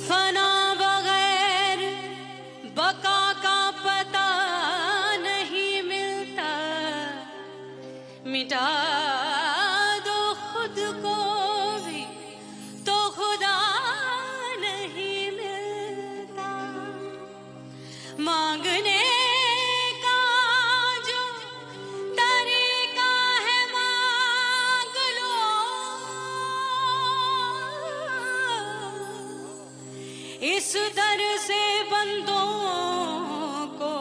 फना बगैर बका का पता नहीं मिलता, मिटा दो खुद को भी तो खुदा नहीं मिलता। मांगने का जो तरीका है मांग लो, इस दर से बंदों को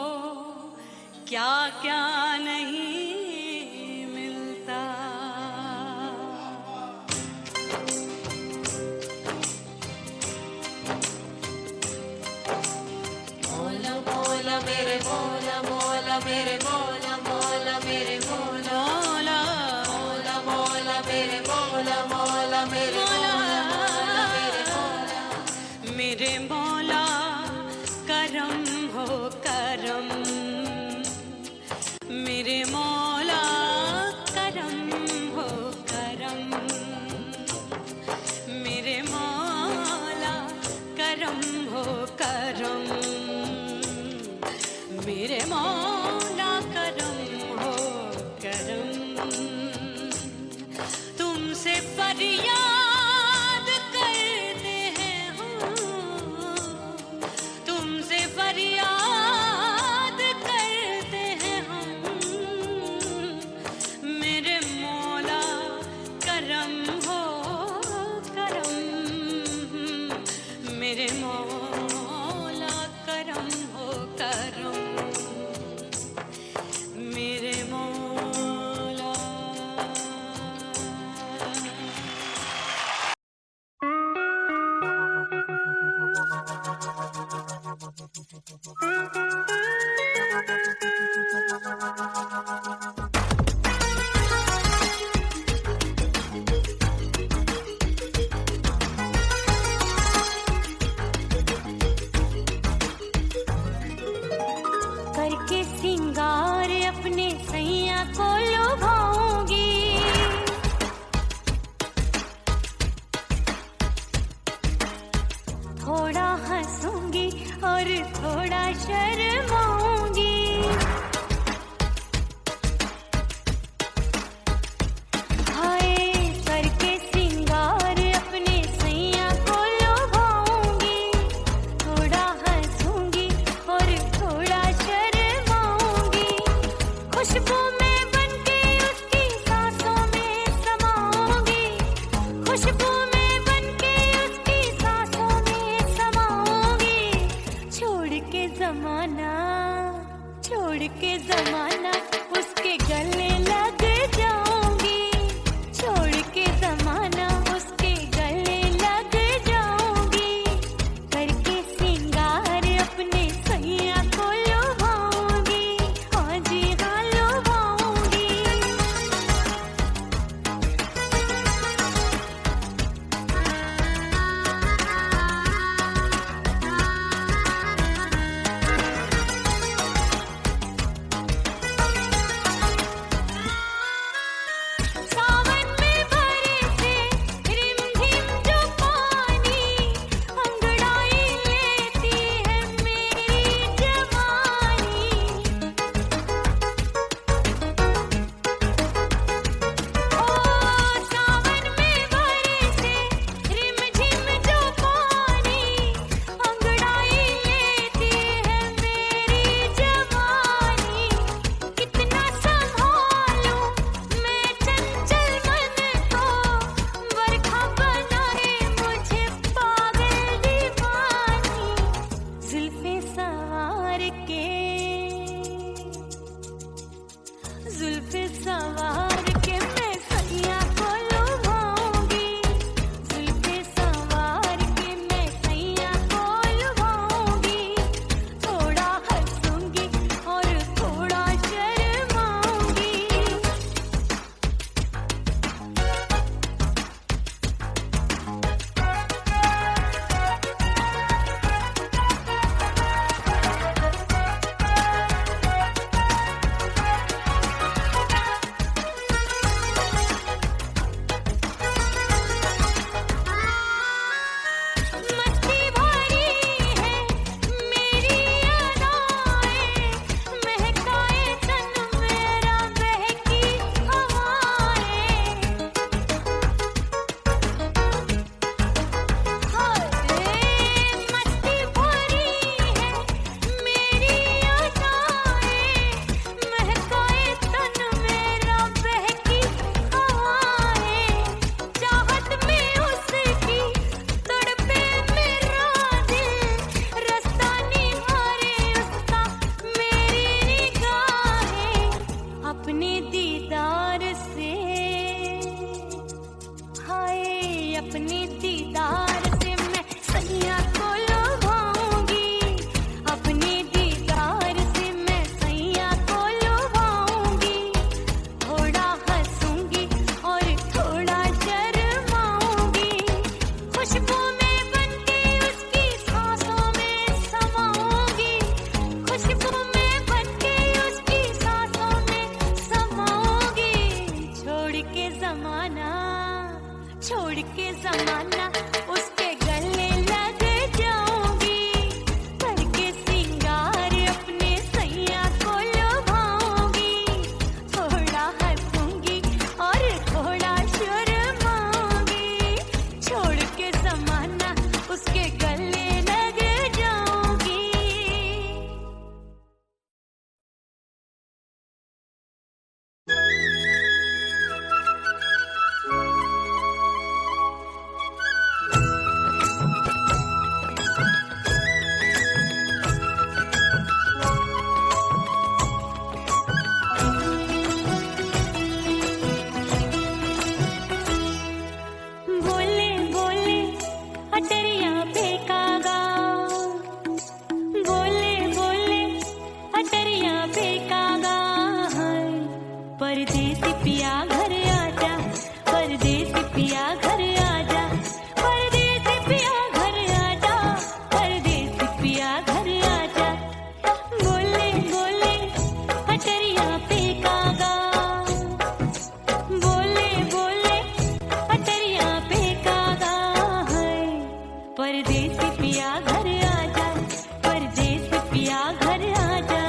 क्या क्या नहीं मिलता। मौला मौला मेरे मौला मौला मेरे मौला मौला मेरे मौला मौला मौला मेरे मौला मौला मेरे मौला मेरे मौला मेरे मौला करम हो करम, मेरे मौला करम हो करम, मेरे मौला करम हो करम, मेरे मौला करम हो करम। तुमसे फरियाद करते हैं हम, तुमसे फरियाद करते हैं हम, मेरे मौला करम हो करम, मेरे मौला करम हो करम, मेरे मौला। करके सिंगार अपने सैया को लुभाऊंगी, थोड़ा हंसूंगी और थोड़ा शर्माऊंगी। हाय करके सिंगार अपने सैया को लुभाऊंगी, थोड़ा हंसूंगी और थोड़ा शर्माऊंगी। खुशबू में बनके उसकी सांसों में समाऊंगी, खुशबू में बनके उसकी सांसों में समाऊंगी। छोड़ के जमाना उसके गले लग जाऊंगी, छोड़ के जमाना उसके गले लग जाऊंगी। करके सिंगार अपने सैया को लुभाऊंगी, हाँ जी हाँ लुभाऊंगी। परदेसी पिया घर आजा, परदेसी पिया घर आजा।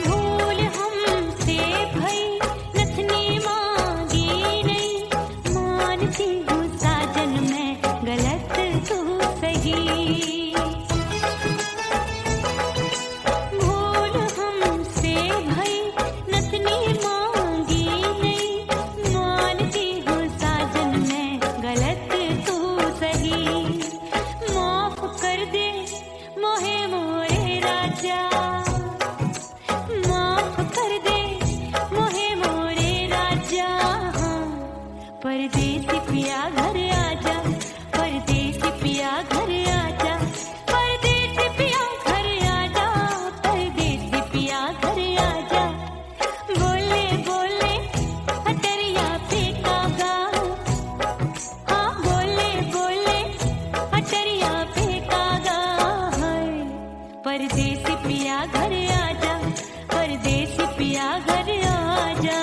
भूल हमसे भई नथनी मांगी नहीं, मानती हूँ साजन मैं गलत तू सही। भूल हमसे भई नथनी मांगी नहीं, मानती हूँ साजन मैं गलत तू सही। माफ कर दे मोहे मोरे राजा, माफ कर दे मोहे मोरे राजा। परदेसी पिया घर आजा, परदेसी पिया घर आजा, परदेसी पिया घर आजा, परदेसी पिया घर आजा। बोले बोले अटरिया पे कागा, हाँ बोले बोले अटरिया पे कागा है। परदेसी पिया घर आजा, परदेसी पिया घर आजा।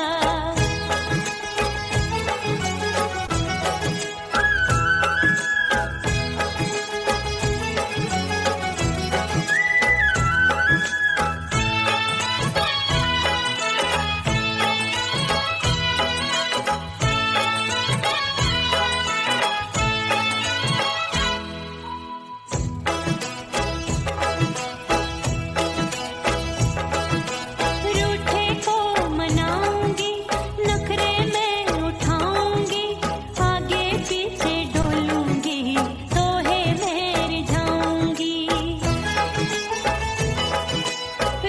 रूठे को मनाऊंगी, नखरे में उठाऊंगी, आगे पीछे डोलूंगी, सोहे में रिझाऊंगी।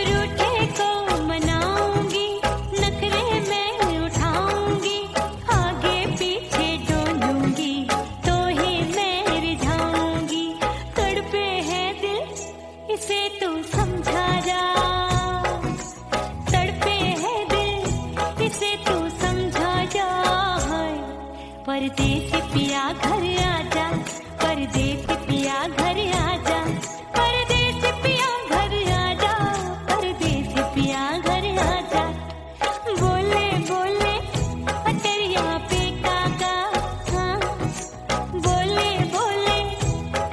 रूठे को मनाऊंगी, नखरे में उठाऊंगी, आगे पीछे डोलूंगी, सोहे में रिझाऊंगी। तड़पे है दिल इसे तू समझा जा, तड़पे है दिल इसे तू समझा जा। परदेसी पिया घर आजा, परदेसी पिया घर आजा, परदेसी पिया घर आजा, परदेसी पिया घर आजा। बोले बोले अटरिया पे कागा, हाँ बोले बोले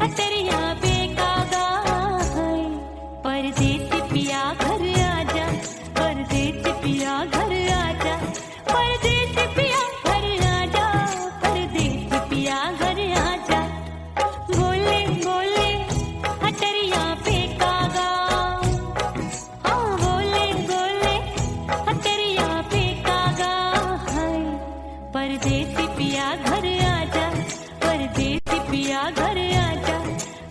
अटरिया पे कागा है। परदेसी पिया घर आजा, परदेसी पिया घर आजा, परदेसी पिया घर आजा, परदेसी पिया घर आजा। बोले बोले अटरिया पे कागा, हाँ बोले बोले अटरिया पे कागा है। परदेसी पिया घर आजा, परदेसी पिया घर आजा,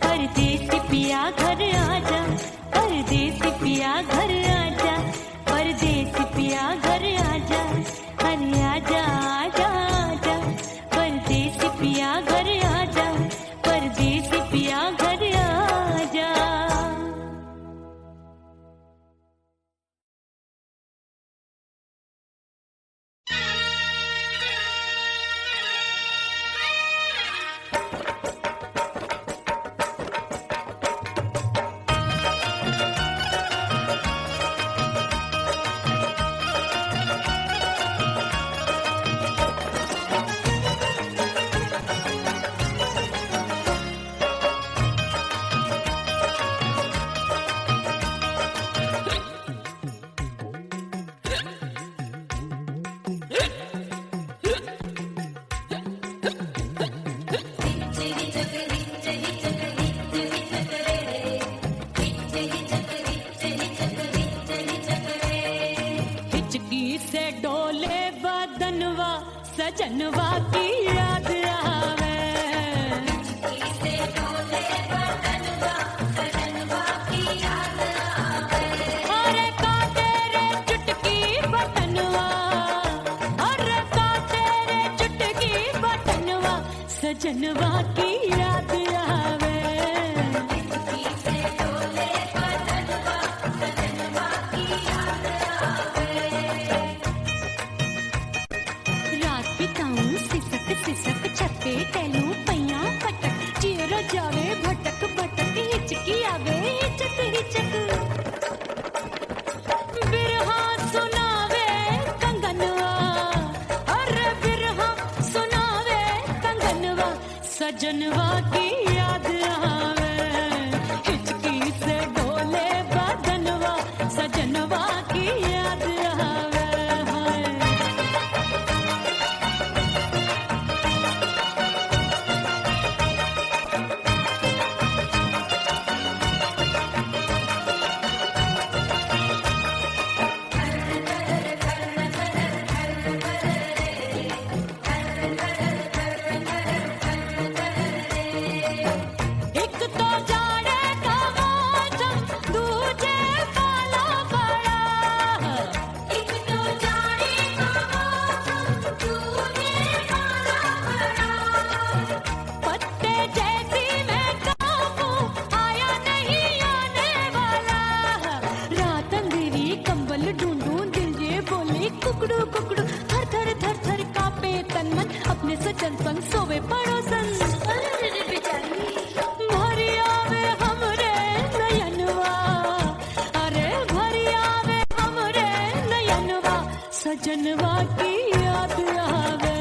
परदेसी पिया घर आजा, परदेसी पिया घर आजा, परदेसी पिया घर आजा। अरे आजा आजा आजा, परदेसी पिया घर आजा, परदेसी पिया घर आजा। सजनवा की याद आवे, अरे का तेरे चुटकी बटनवा, अरे का तेरे चुटकी बटनवा, सजनवा की याद आवे। सजनवा की याद आवे।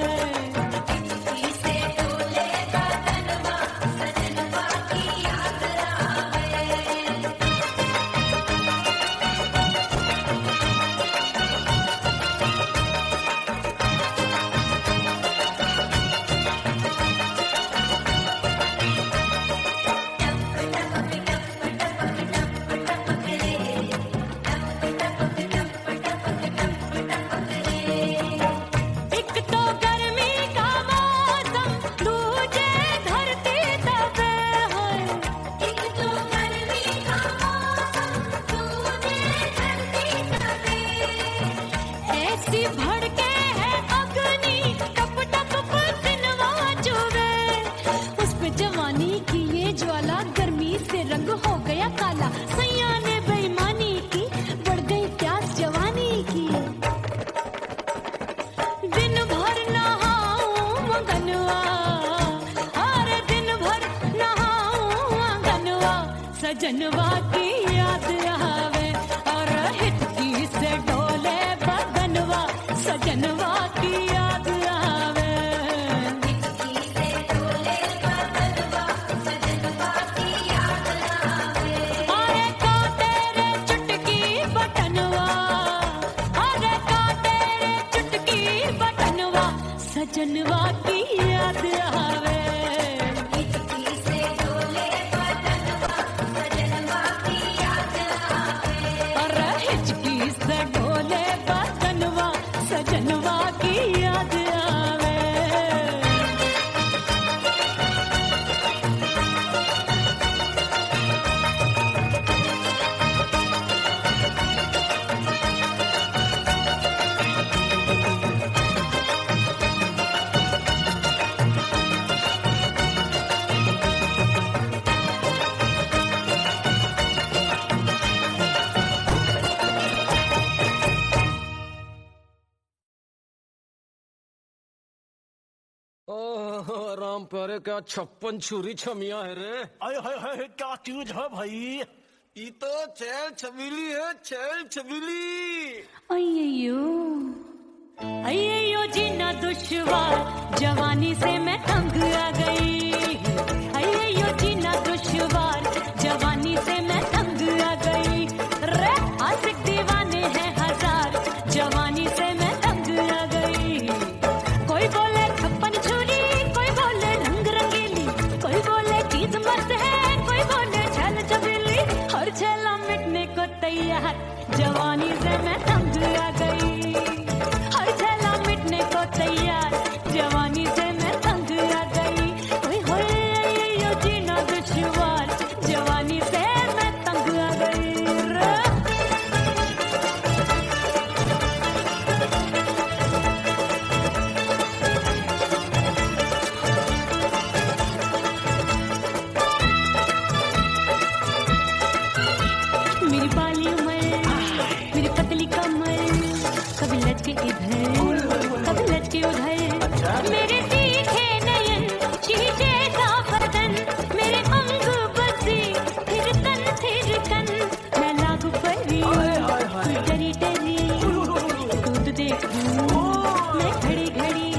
से डोले बदनवा सजनवा की याद आवे। एक तो गर्मी का मौसम, दूजे धरती दबे है। एक तो गर्मी का मौसम, दूजे धरती दबे। ऐसी भड़के है अग्नि, टप टप पसीनवा चुभे। उस पे जवानी की ये ज्वाला, गर्मी से रंग हो गया काला। सैया ने बेईमानी की, बढ़ गई प्यास जवानी की। दिन भर नहाऊं मगनवा, अरे दिन भर नहाऊं मगनवा, सजनवा की याद आवे। और हिचकी से डोले बदनवा, सजनवा की याद आवे। से डोले बदनवा सजनवा की याद आवे। अरे का तेरे चुटकी बटनवा, अरे का तेरे चुटकी बटनवा, सजनवा की याद आवे। से डोले बदनवा सजनवा की याद आवे। अरे हिचकी से डोले बदनवा, सजनवा की याद आवे। ओह राम प्यारे, क्या 56 छुरी छमिया है रे। अरे हाय हाय क्या चीज है भाई। ये तो छैल छबीली है, छैल छबीली। अय्यो अय्यो जीना दुश्वार, जवानी से मैं तंग आ गई। अय्यो जीना दुश्वार, जवानी से मैं तंग आ गई। रे आशिक दीवाने हैं हजार, जवानी से मैं तंग आ गई। कोई बोले 56 छुरी, कोई बोले रंग रंगीली, कोई बोले चीज मस्त है, कोई बोले छल छबीली। हर छेला मिटने को तैयार, जवानी से मैं तंग आ गई। हर छेला मिटने को तैयार, जवानी से मैं तंग आ गई। ओए होए यो जीना दुश्वार, जवानी से मैं तंग आ गई रे। मेरी बाली उमर, मेरी पतली कमर, कभी लचके इधर कभी लचके उधर। मेरे तीखे नयन, शीशे का बदन, मेरे अंग बसी थिरकन। मैं लागू परी, तू डरी डरी, दूध देखूं मैं घड़ी घड़ी।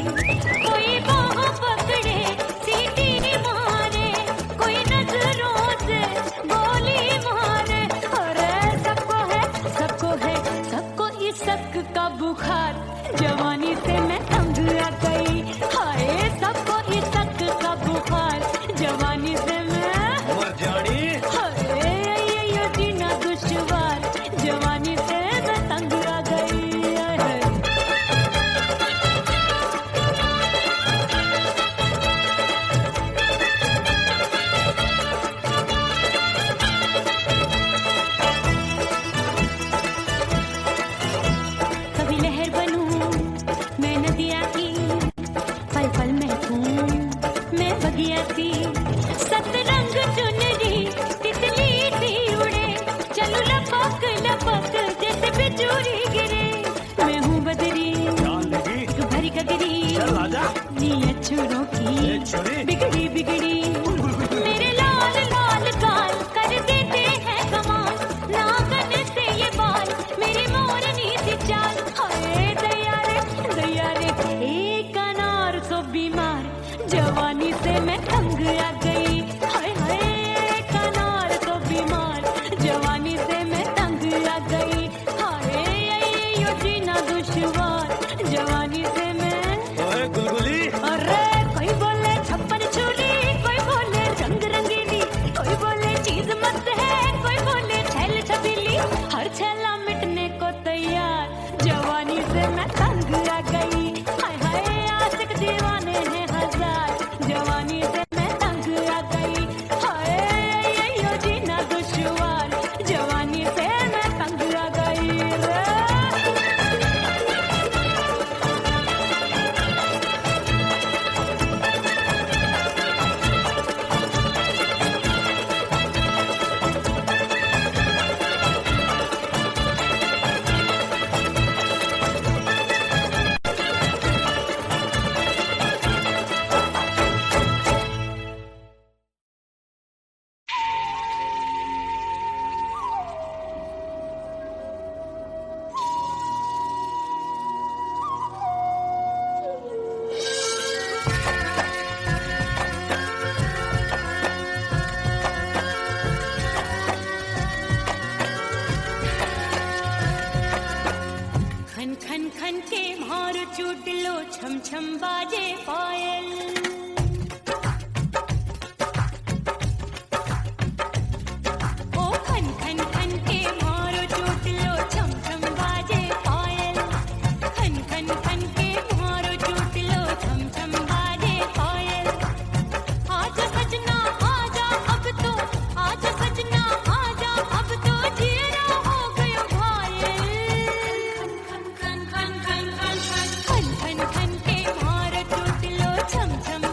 कोई बाह पकड़े, सीटी मारे, कोई नजरों से गोली मारे। अरे सबको इसक का बुखार, जवानी से मैं तंग आ गई। हाय सबको इसक का बुखार, जवानी से मैं मर जानी। हाय ये जीना दुश्वार, जवानी से मैं तंग आ गई। हाय कभी लहर बनूं मैं नदिया की, पल पल महकूं मैं बगिया सी। सतरंग चुनरी तितली सी उड़े, चलूं लपक लपक जैसे बिजली गिरे। मैं हूँ बदरी जान लगी। भरी गगरी, चल आजा। नीयत छुरों की छुरी। बिगड़ी बिगड़ी। मेरे लाल लाल गाल कर देते हैं कमाल, नागन से ये बाल मेरी मोरनी सी चाल। हाय दया रे छला मिटने को तैयार, जवानी से मैं तंग आ गई। हाय हाय आशिक दीवाने हैं हजार, जवानी से मैं तंग आ गई। हाय यो जीना दुश्वार, जवानी से मैं तंग आ गई रे। खन खन खन के मार चूट लो, छम छम बाजे पायल। ओ खन खन खन के मार चूट लो, छम छम बाजे पायल। खन खन खन के मार चूट लो, छम छम बाजे पायल। आज सजना आजा अब तो, आज सजना आजा अब तो, जीना हो गयो घायल। खन खन खन खन खन खन खन खन के मार टूट लो, छम छम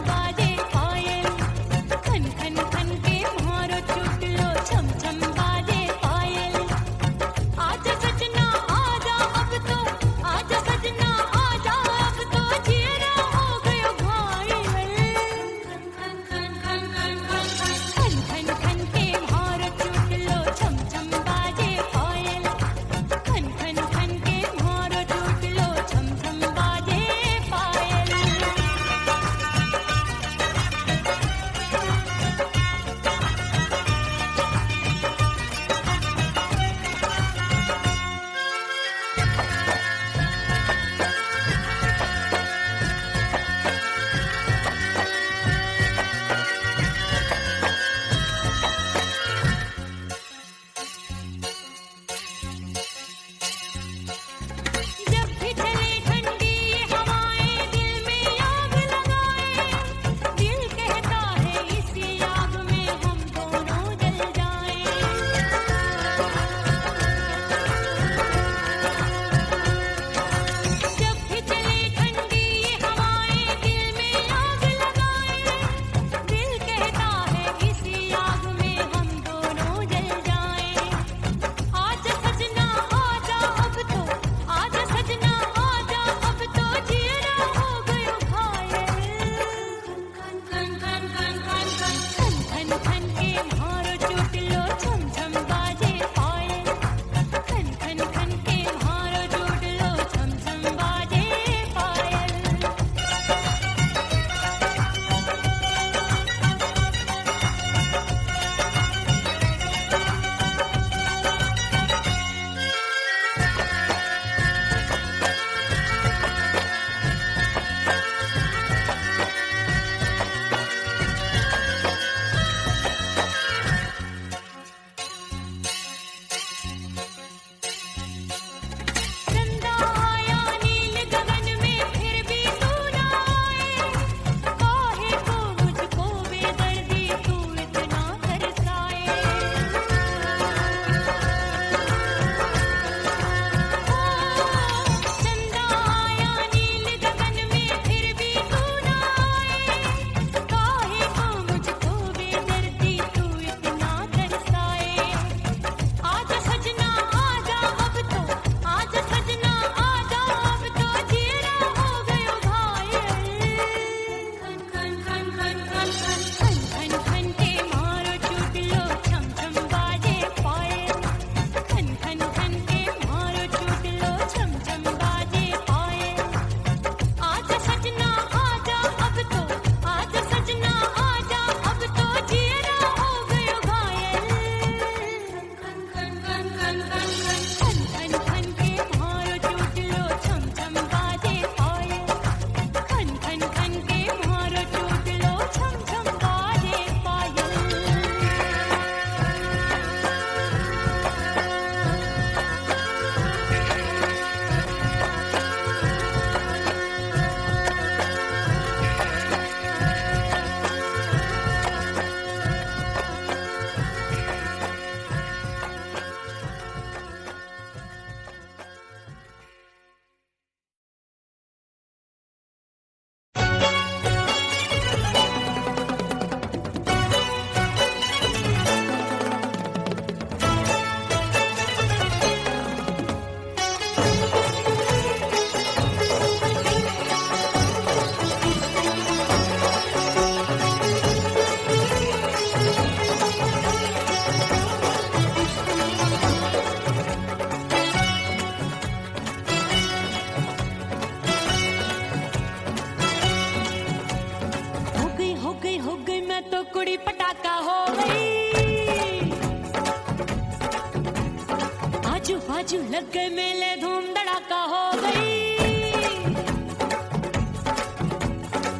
बाजू लग गए मेले धूम धड़ाका हो गई।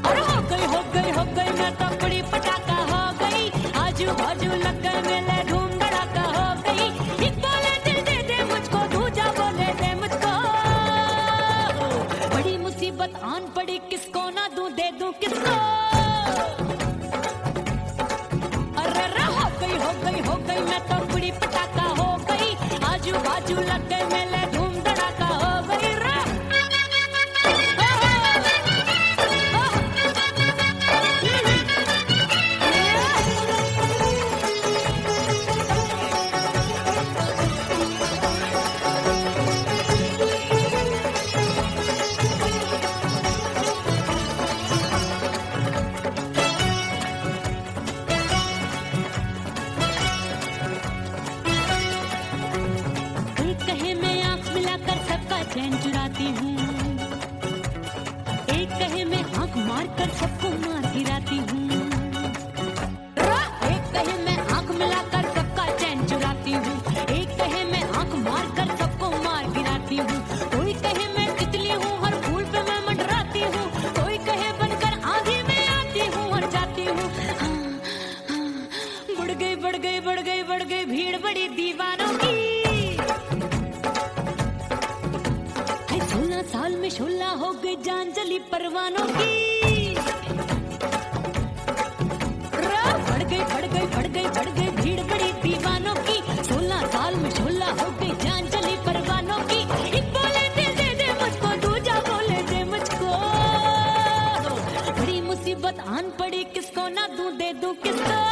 और हो गई मैं तो बड़ी पटाखा हो गई। आजू बाजू लग गए मेले धूम धड़ाका हो गई। एक बोले दिल दे दे मुझको, दूजा बोले दे मुझको। बड़ी मुसीबत आन पड़ी, किसको ना दूं दे दूं किसको। अरे हो गई मैं तो बड़ी पटाखा हो गई। आजू बाजू लग गए मेले धूम धड़ाका हो गई रे। कोई कहे मैं आंख मिलाकर सबका चैन चुराती हूँ, एक कहे मैं आंख मारकर सबको मार गिराती हूँ। एक कहे मैं आंख मिलाकर सबका चैन चुराती हूँ, एक कहे मैं आंख मारकर सबको मार गिराती हूँ। कोई कहे मैं तितली हूँ, हर फूल पे मैं मंडराती हूँ। कोई कहे बनकर आगे मैं आती हूँ और जाती हूँ। बढ़ गई भीड़ बड़ी दीवानों की। 16 साल में शोला हो गई जान जली परवानों की। बढ़ गई भीड़ बड़ी दीवानों की। 16 साल में शोला हो गई जान जली परवानों की। एक बोले दिल दे दे मुझको, दूजा बोले दे मुझको। बड़ी मुसीबत आन पड़ी, किसको ना दूं दे दूं किसको।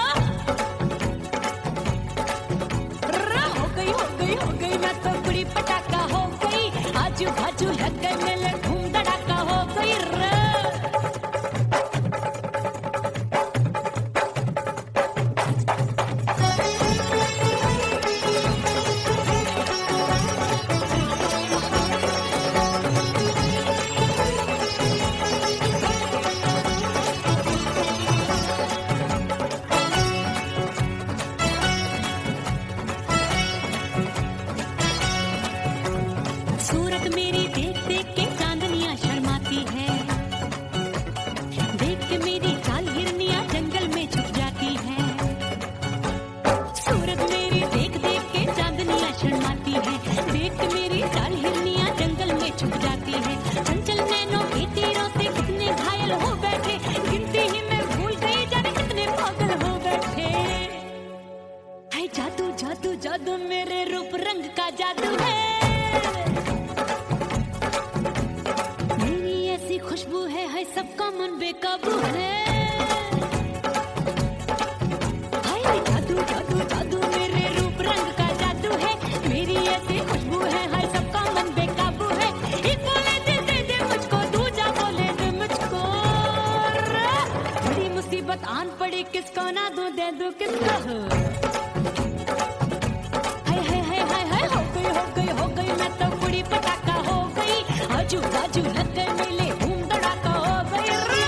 हो गई मैं तो बड़ी पटाखा हो गई। आजू बाजू लग गए मेले धूम धड़ाका हो गई रे। सूरत मेरी देख देख के चांदनियां शर्माती है। देख के मेरी चाल हिरनियां जंगल में छुप जाती है। सूरत मेरी देख देख के चांदनियां शर्माती है। देख के मेरी चाल हिरनियां जंगल में छुप जाती है। चंचल नैनों के तीरों से कितने घायल हो बैठे, गिनती ही मैं भूल गई जाने कितने पागल हो बैठे। है जादू जादू जादू मेरे रूप रंग का जादू है। खुशबू है सबका मन बेकाबू है। हाय जादू जादू जादू मेरे रूप रंग का जादू है। मेरी ऐसी खुशबू है हाय सबका मन बेकाबू है। एक बोले दिल दे दे मुझको, दूजा बोले दे मुझको। बड़ी मुसीबत आन पड़ी, किसको ना दूं दे दूं किसको। हाय हो गई मैं तो बड़ी पटाखा हो गई। आजू बाजू लग गए मेले धूम धड़ाका हो गई रे।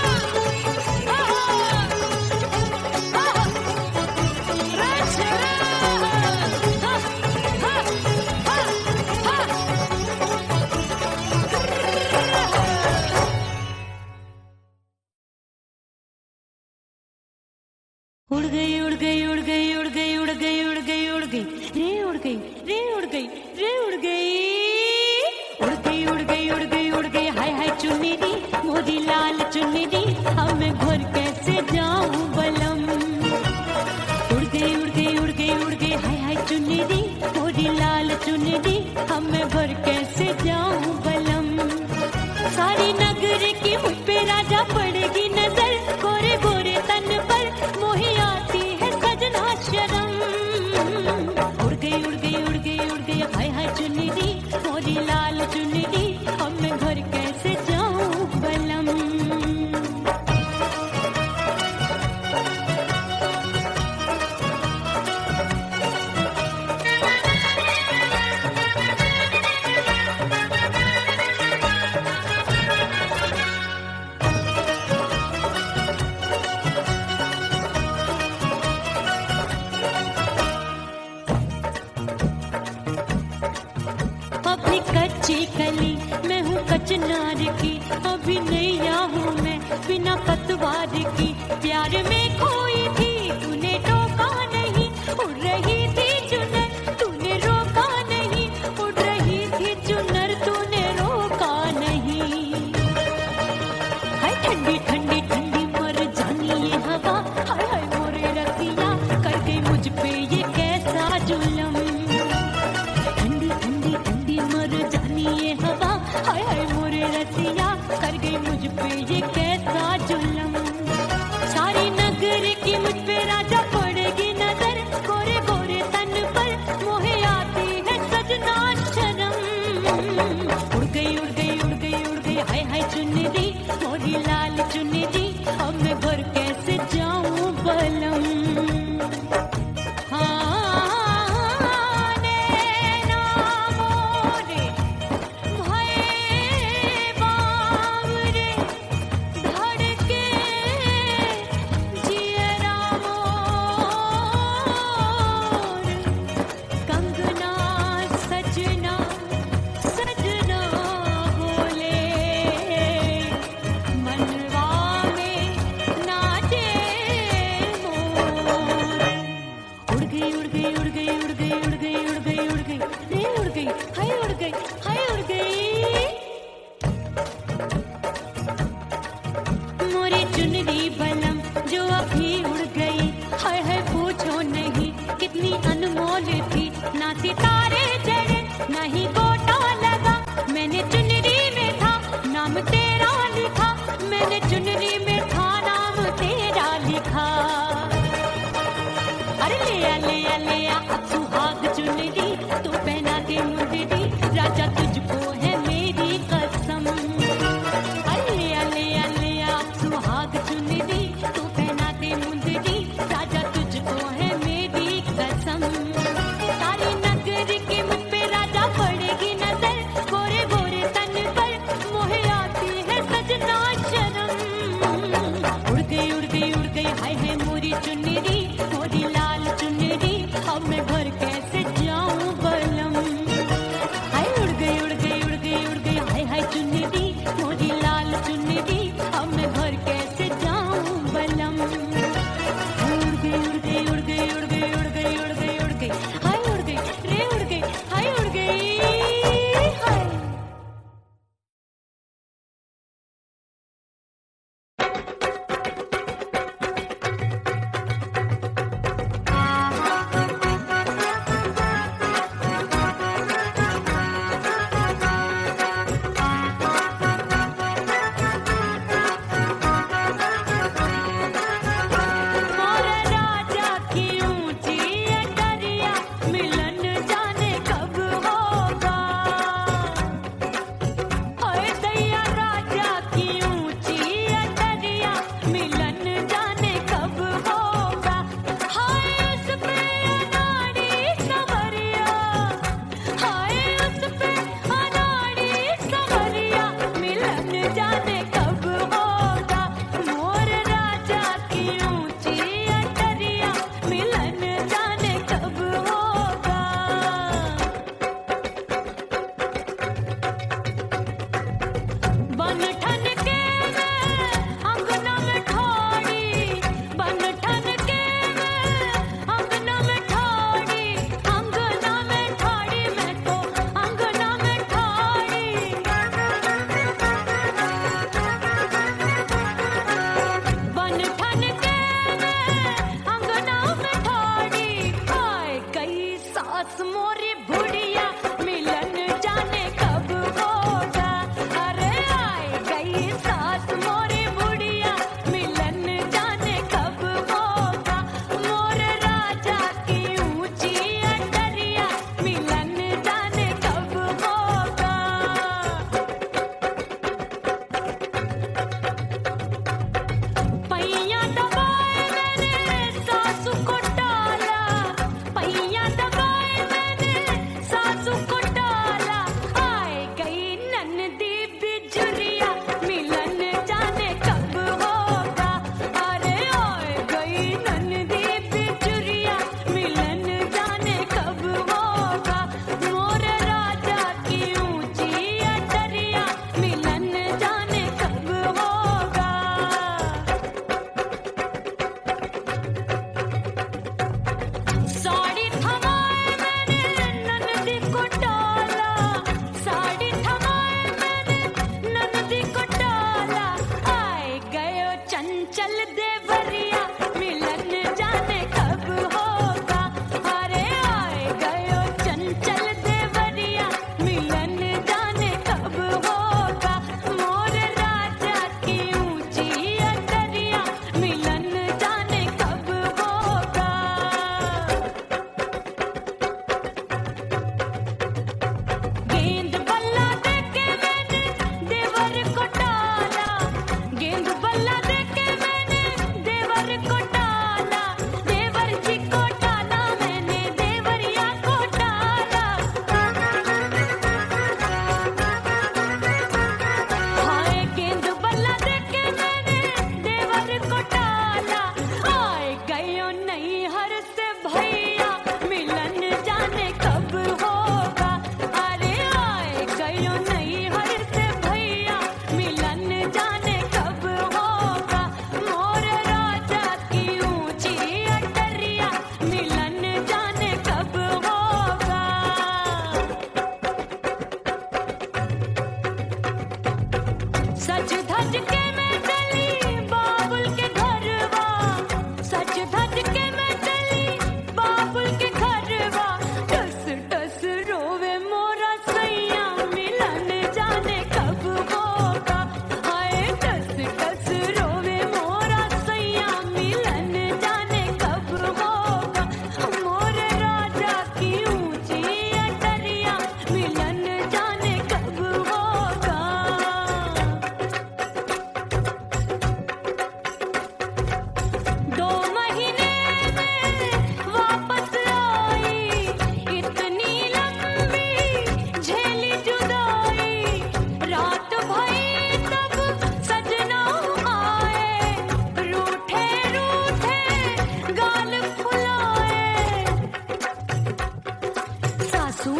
उड़ गई उड़ गई उड़ गई उड़ गई उड़ गई उड़ गई उड़ गई रे उड़ गई रे उड़ गई रे उड़ गई उड़ गई उड़ गई उड़ गई उड़ गई। हाय हाय चुन्नी दी मोदी लाल चुन्नी दी, अब मैं घर कैसे जाऊं बलम। उड़ गई उड़ गई उड़ गई उड़ गई हाय हाय चुन्नी दी मोदी लाल चुन्नी दी, अब मैं घर कैसे जाऊं बलम। सारी नगर की मुझ पे राजा पड़ेगी नजर, गोरे गोरे तन पर मोही आती है सजना शर्म। उड़ गई उड़ गई उड़ गई उड़ गई हाय हाय चुन्नी दी मोरी लाल चुन्नी दी, अब मैं घर कैसे जाऊं बलम। ये कच्ची कली मैं हूँ कचनार की, अभी नैया हूँ मैं बिना पतवार की। प्यार में खोई थी तूने टोका नहीं, उड़ रही थी चुनर तूने रोका नहीं, उड़ रही थी चुनर तूने रोका नहीं। हाय ठंडी ठंडी ठंडी मर जानी ये हवा, हाय हाय मोरे रतिया कर गई मुझ पे ये कैसा जुल्म। ठंडी ठंडी ठंडी मर जानी ये हवा, हाय हाय मोरे रतिया कर गई मुझ पे ये कैसा जुल्म। सारी नगर की मुझ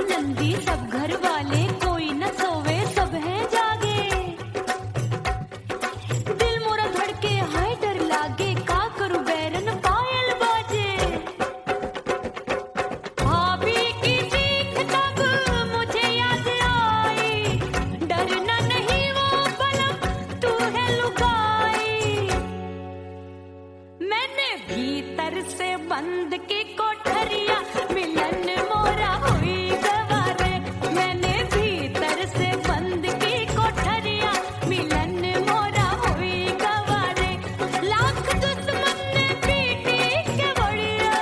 बुलंदी सब घर वाले, कोई न सोवे सब है जागे। दिल मोरा धड़के हाय डर लागे, का करूं बैरन पायल बाजे। भाभी की चीख तब मुझे याद आई, डरना नहीं वो पलक तू है लुगाई। मैंने भीतर से बंद की कोठरिया, मिलन मोरा हुई गवारे। मैंने भीतर से बंद की कोठरिया, मिलन मोरा हुई गवारे। लाख दुश्मन ने पीटी के बढ़िया,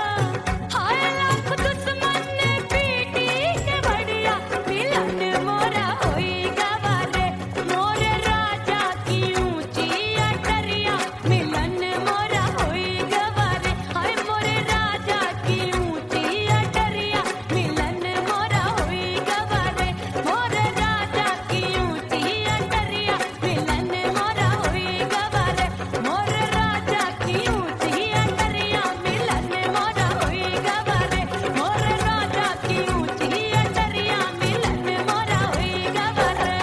हाय लाख दुश्मन ने पीटी के बढ़िया, मिलन मोरा हुई गवारे। मोरे राजा की ऊंची अटरिया, मिलन मोरा हुई गवारे। हाय मोरे राजा की ऊंची अटरिया, मिलन मोरा हुई गवारे। मोरे राजा की ऊंची अटरिया, मिलन मोरा हुई गवारे। मोरे राजा की ऊंची अटरिया, मिलन मोरा हुई गवारे। मोरे राजा की ऊंची अटरिया, मिलन मोरा हुई गवारे।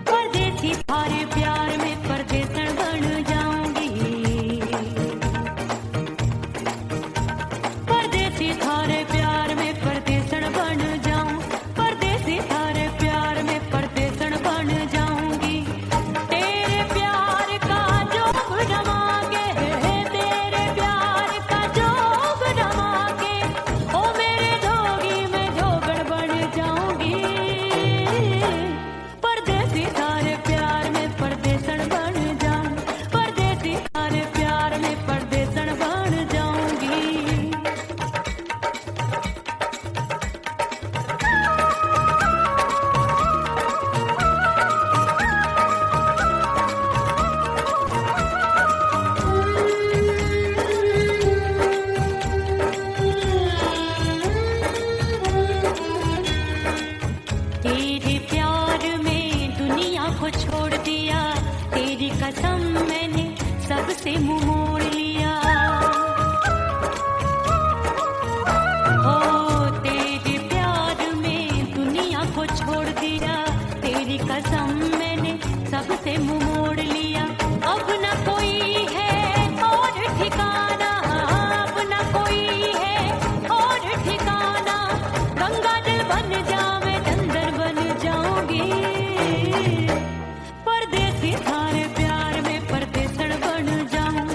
परदेसी थारे प्यार में परदेसन बन जाऊंगी। परदेसी थारे प्यार में परदेसन बन जाऊं। परदेसी थारे प्यार में परदेसन बन जाऊंगी। तेरे प्यार का जोग जमा के, तेरे प्यार का जोग जमा के, ओ मेरे जोगी में जोगड़ बन जाऊंगी। परदेसी थारे प्यार में परदेसन बन जाऊं। परदेसी थारे प्यार में परदेसन बन जाऊंगी। तेरे प्यार में दुनिया को छोड़ दिया, तेरी कसम मैंने सबसे मुंह मोड़ लिया। ओ तेरे प्यार में दुनिया को छोड़ दिया, तेरी कसम मैंने सबसे मुंह मोड़ लिया। अब न कोई है और ठिकाना, अब न कोई है और ठिकाना। गंगा जल बन जावे, चंदन बन जाऊंगी। परदेसी थारे प्यार में परदेसन बन जाऊं।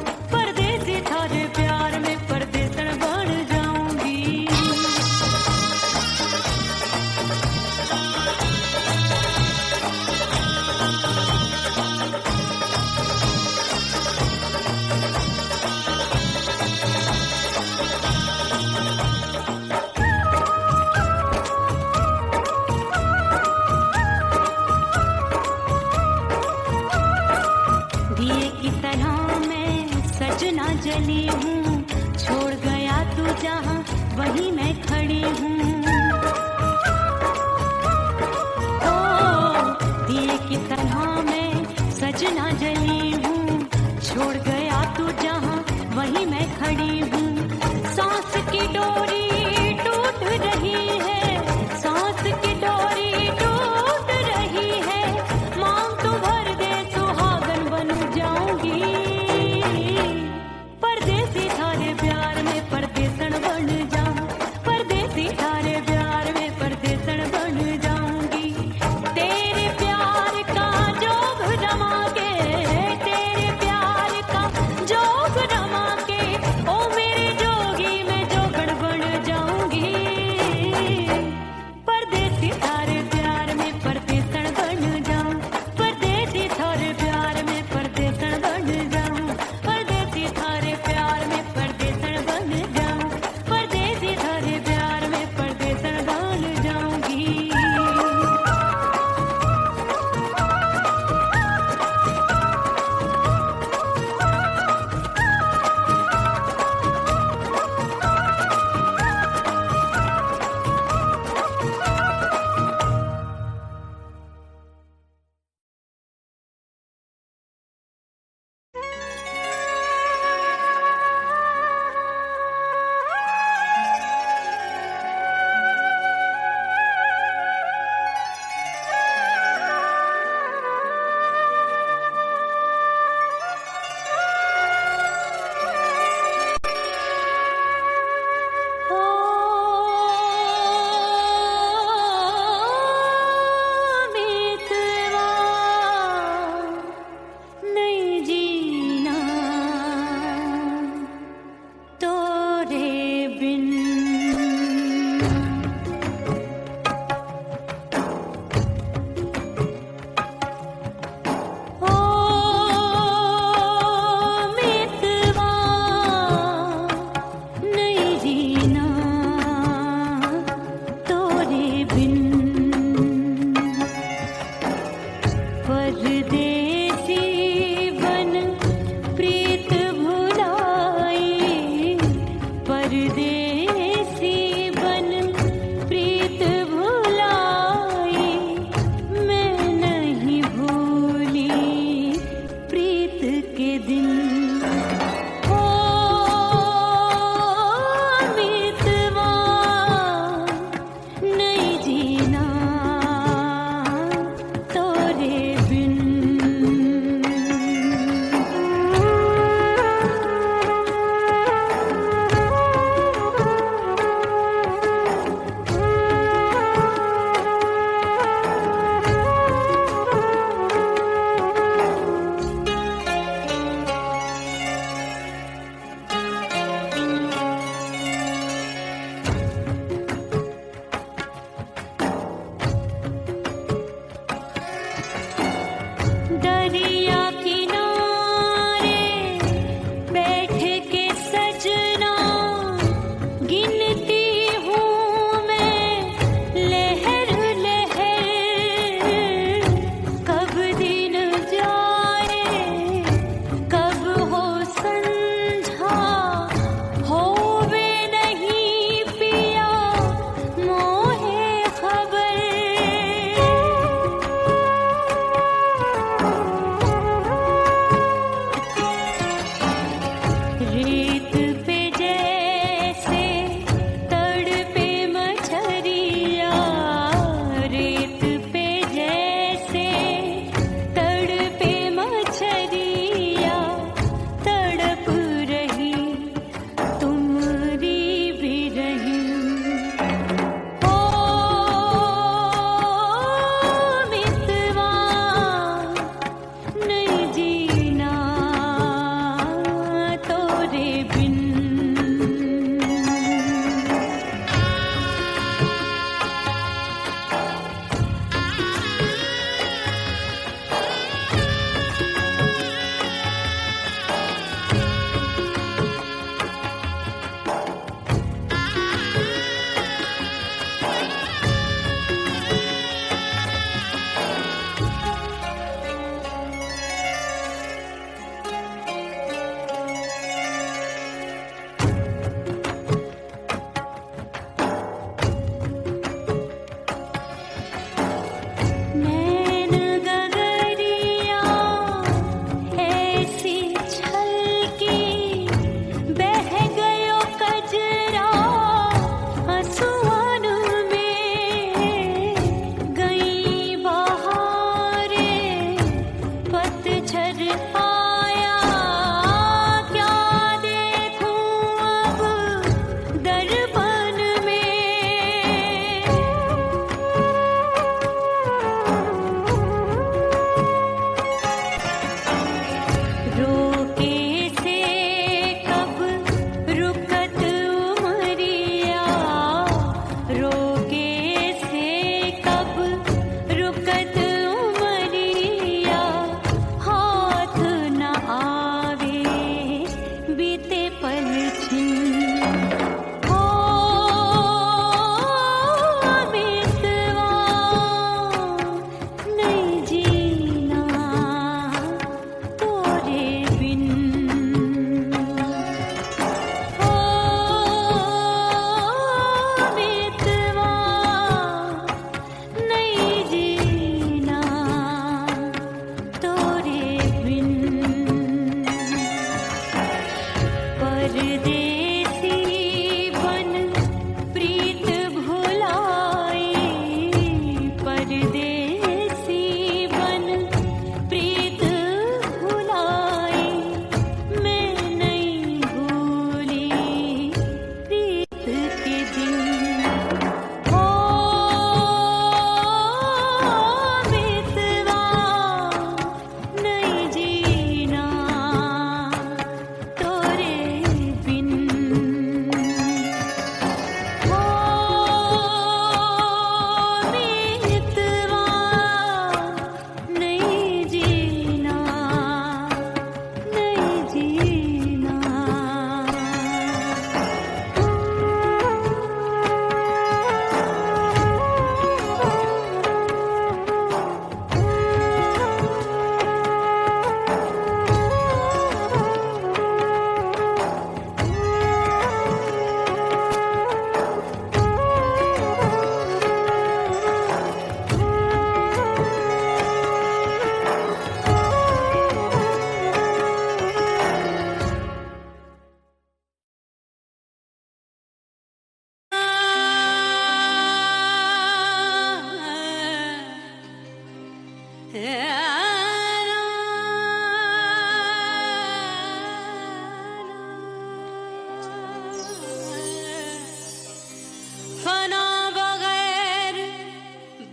फना बगैर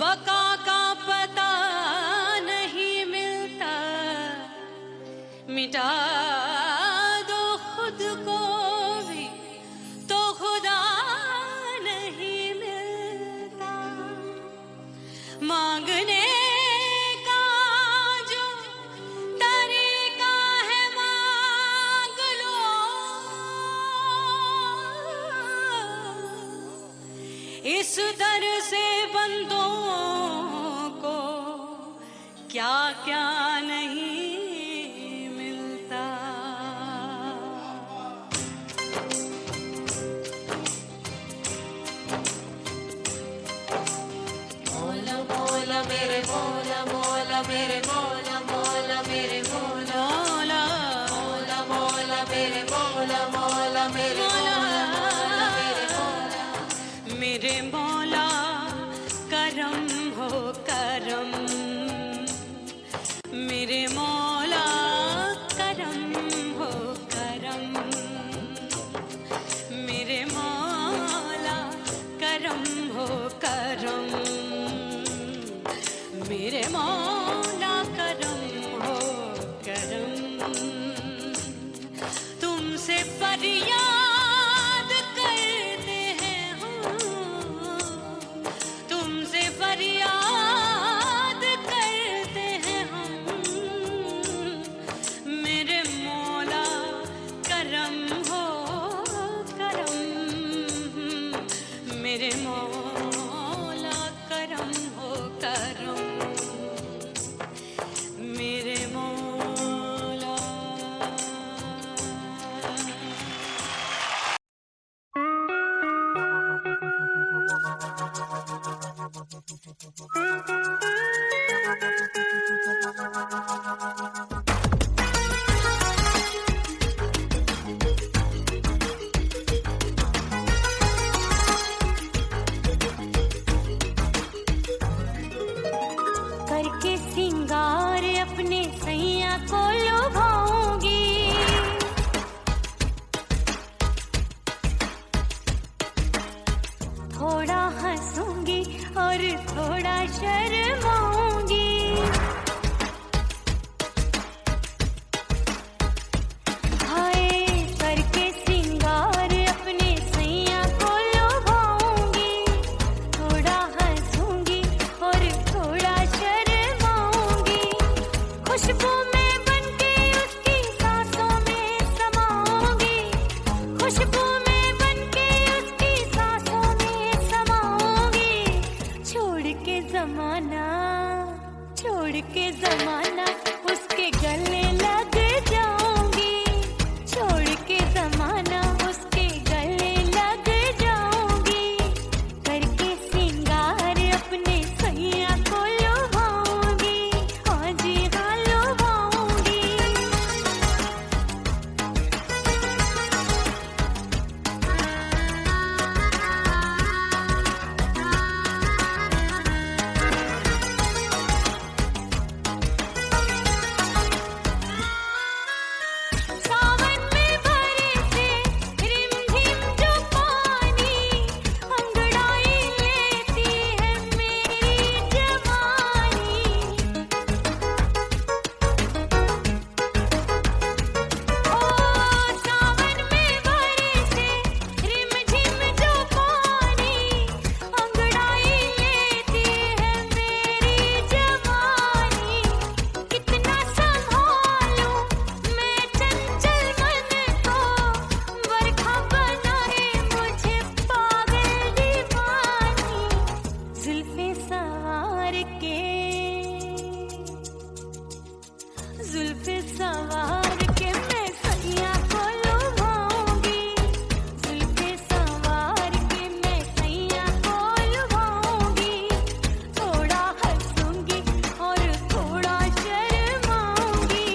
बका का पता नहीं मिलता, मिटा दो खुद को भी तो खुदा नहीं मिलता। मांगने का जो तरीका है मांग लो, इस दर से बंदों को क्या क्या नहीं मिलता। मोला मोला मेरे मोला मोला मेरे मोला मोला मेरे मोला मोला मोला मेरे मोला मोला मेरे मोला मोला मेरे मोला। मेरे मौला करम हो करम, मेरे मौला करम हो करम, मेरे मौला करम हो करम, मेरे मौला करम हो करम। तुमसे फरियाद करते हैं हम, तुमसे फरियाद करते हैं हम, मेरे मौला करम हो करम, मेरे मौला करम हो करम, मेरे मौला। करके सिंगार अपने सैया को लुभाऊंगी, थोड़ा हंसूंगी और थोड़ा शर्माऊंगी। हाय करके सिंगार अपने सैया को लुभाऊंगी, थोड़ा हंसूंगी और थोड़ा शर्माऊंगी। खुशबू में बनके उसकी सांसों में समाऊंगी, खुशबू में बनके उसकी सांसों में समाऊंगी। छोड़ के जमाना उसके गले लग जाऊंगी, छोड़ के जमाना उसके गले लग जाऊंगी। करके सिंगार अपने सैया को लुभाऊंगी, हाँ जी हाँ लुभाऊंगी। सावन में बरसे रिमझिम जो पानी, अंगड़ाई लेती है मेरी जवानी। ओ सावन में बरसे रिमझिम जो पानी, अंगड़ाई लेती है मेरी जवानी। कितना संभालूं मैं चंचल मन को, बरखा बनाए मुझे पागल दीवानी। जुल्फे सवार के मैं सैया को लुभाऊंगी, जुल्फे सवार के मैं सैया को लुभाऊंगी। थोड़ा हंसूंगी और थोड़ा शर्माऊंगी।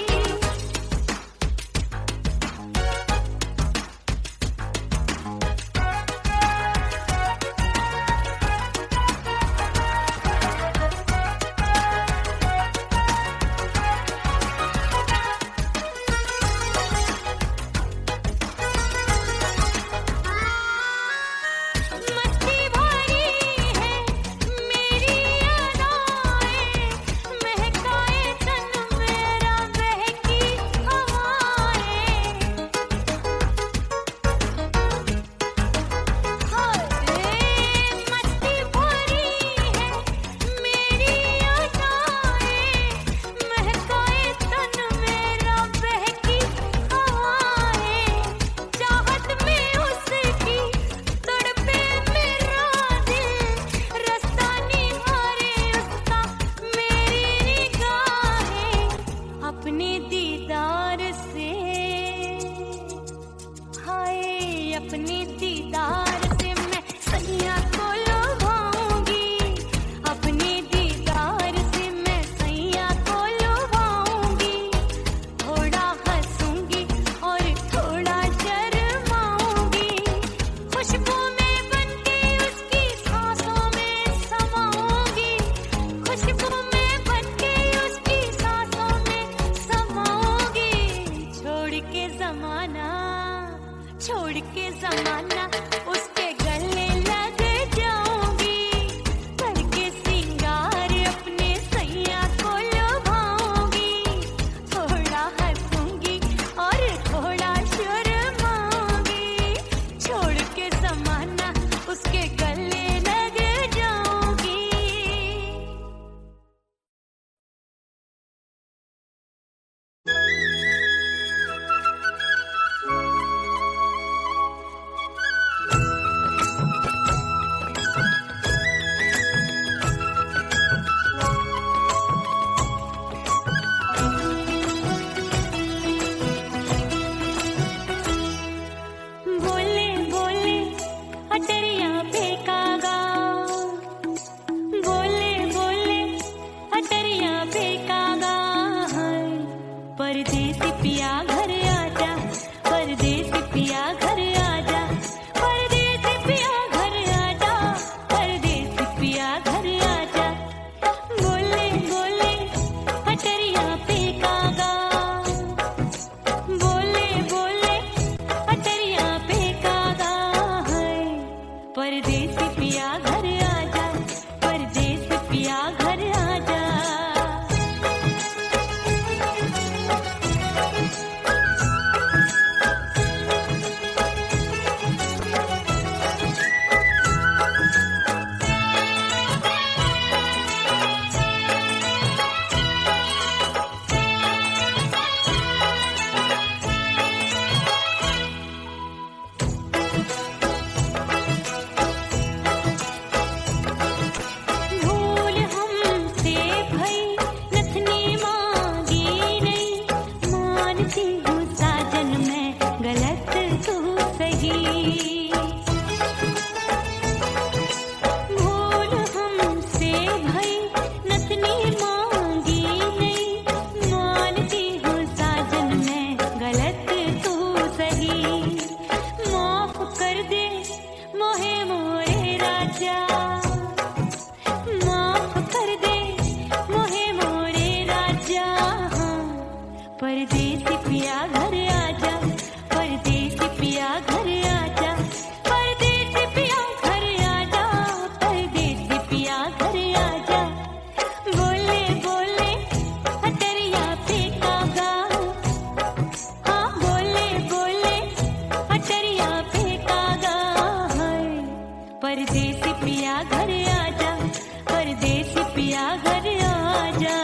पिया घर आजा, परदेसी पिया घर आजा, परदेसी पिया घर आजा, परदेसी पिया घर आजा। बोले बोले अटरिया पे कागा, बोले बोले अटरिया पे कागा है, परदेसी पिया घर आजा, परदेसी पिया घर आजा। भूल हमसे भई नथनी मांगी नहीं, मानती हूँ साजन मैं गलत तू सही। भूल हमसे भई नथनी मांगी नहीं, मानती हूँ साजन मैं गलत तू सही। माफ कर दे मोहे मोरे राजा, माफ कर दे मोहे मोरे राजा। हाँ, परदेसी पिया घर आजा, परदेसी पिया घर आजा, परदेसी पिया घर आजा, परदेसी पिया घर आजा। बोले बोले अटरिया पे कागा, हाँ बोले बोले अटरिया पे कागा है, परदेसी पिया घर आजा, परदेसी पिया घर आजा।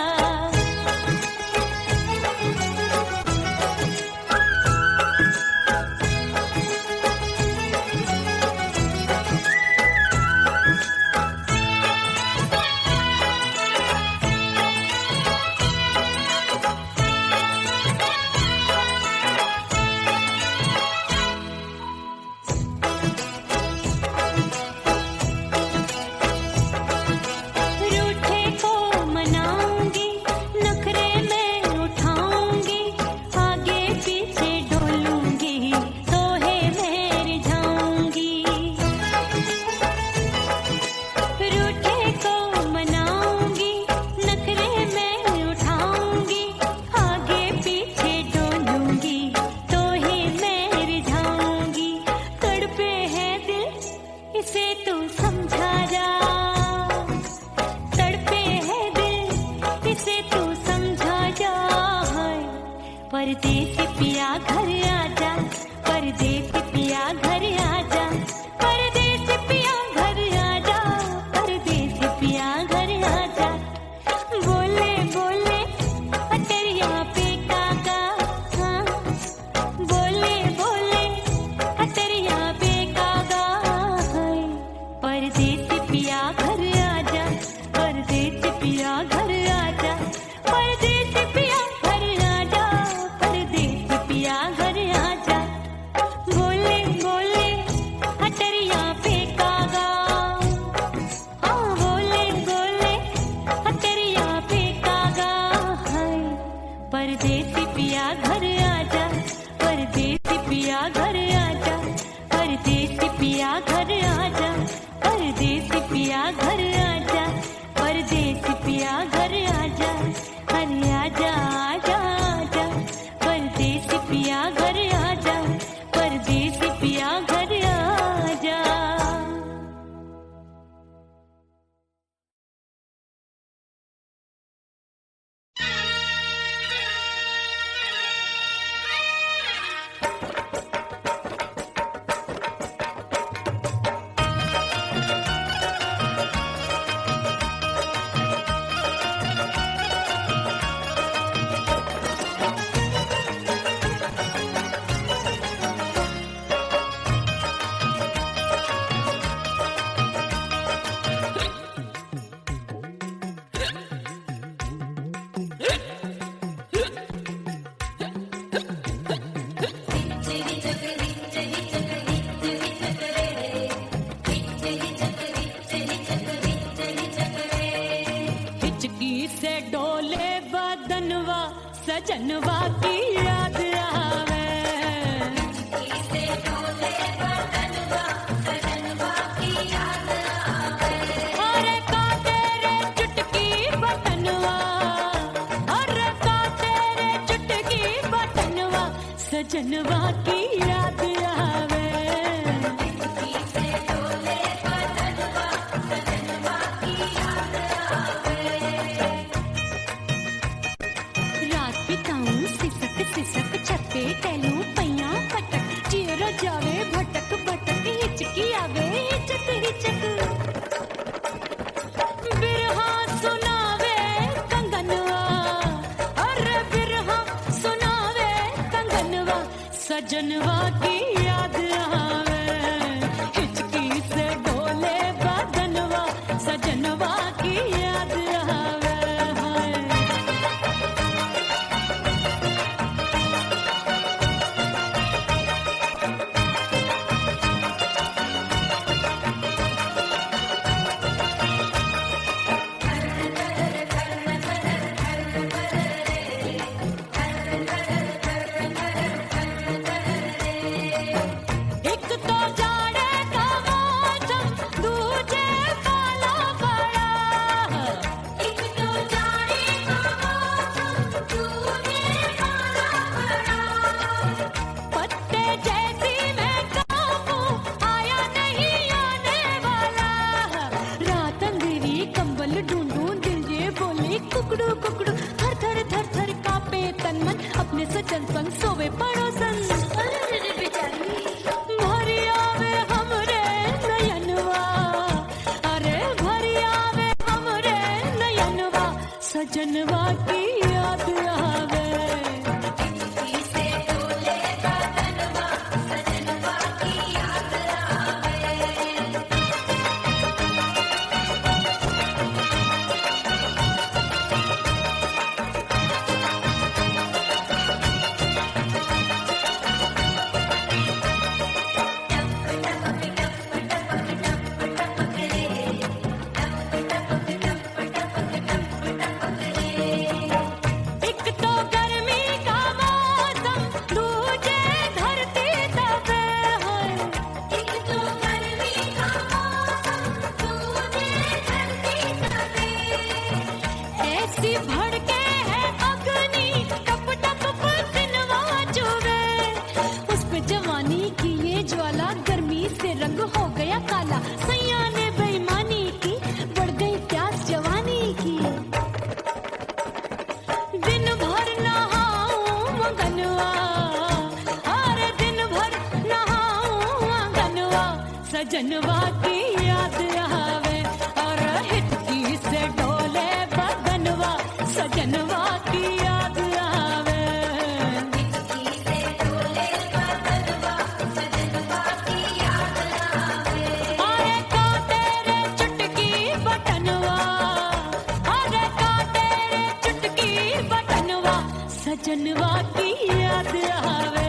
रूठे को मनाऊंगी, नखरे में उठाऊंगी, आगे पीछे डोलूंगी, तोहे मैं रिझाऊंगी। रूठे को मनाऊंगी, नखरे में उठाऊंगी, आगे पीछे डोलूंगी, तोहे मैं रिझाऊंगी। तड़पे है दिल इसे तू समझा जा, तड़पे है दिल इसे तू समझा जा है, परदेसी पिया घर आजा, परदेसी पिया घर आजा, परदेसी पिया घर आजा, परदेसी पिया घर आजा। बोले बोले अटरिया पे कागा, हाँ बोले बोले अटरिया पे कागा है, परदेसी पिया घर आजा, परदेसी पिया घर आजा, परदेसी पिया घर आजा, परदेसी पिया घर आजा। बोले बोले अटरिया पे कागा, हाँ बोले बोले अटरिया पे कागा है, परदेसी पिया घर आजा, परदेसी पिया घर आजा, परदेसी पिया घर आजा, परदेसी पिया घर आजा, परदेसी पिया घर आजा। अरे आजा आजा आजा, परदेसी पिया घर आजा, परदेसी पिया घर आजा। सजनवा की याद आवे। अरे का तेरे चुटकी बटनवा, अरे का तेरे चुटकी बटनवा, सजनवा की याद आवे। रात बिताऊं सिसक सिसक छत पे टहलूं पैया पटक, चेहरा जावे भटक भटक, हिचकी आवे हिचक हिचक। बिरहा सुनावे कंगनवा, अरे बिरहा सुनावे कंगनवा, सजनवा की याद आवे। हिचकी से डोले बदनवा, सजनवा की याद आवे। हाय एक तो जाड़े का मौसम, दूजे काला पड़ा। एक तो जाड़े का मौसम, दूजे काला पड़ा। पत्ते जैसी मैं कांपूं, आया नहीं आने वाला। रात अंधेरी कंबल ढूंढूं, दिल ये बोले कुकड़ू कुकड़ू। थर थर थर थर कांपे तन मन, अपने सजन संग सोवे पड़ोसन। भरी आवे हमरे नयनवा, अरे भरी आवे हमरे नयनवा, सजनवा की याद आवे। एक तो गर्मी का मौसम, दूजे धरती तपे है। एक तो गर्मी का मौसम, दूजे धरती तपे। ऐसी भड़के है अग्नि, टप टप पसीनवा चुभे। उस पे जवानी की ये ज्वाला, गर्मी से रंग हो गया काला। सैया ने बेईमानी की, बढ़ गई प्यास जवानी की। दिन भर नहाऊं मंगनवा, अरे दिन भर नहाऊं मंगनवा, सजनवा की याद आवे। और हिचकी से डोले बदनवा, सजनवा की याद आवे। अरे का तेरे चुटकी बटनवा, अरे का तेरे चुटकी बटनवा, सजनवा की याद आवे।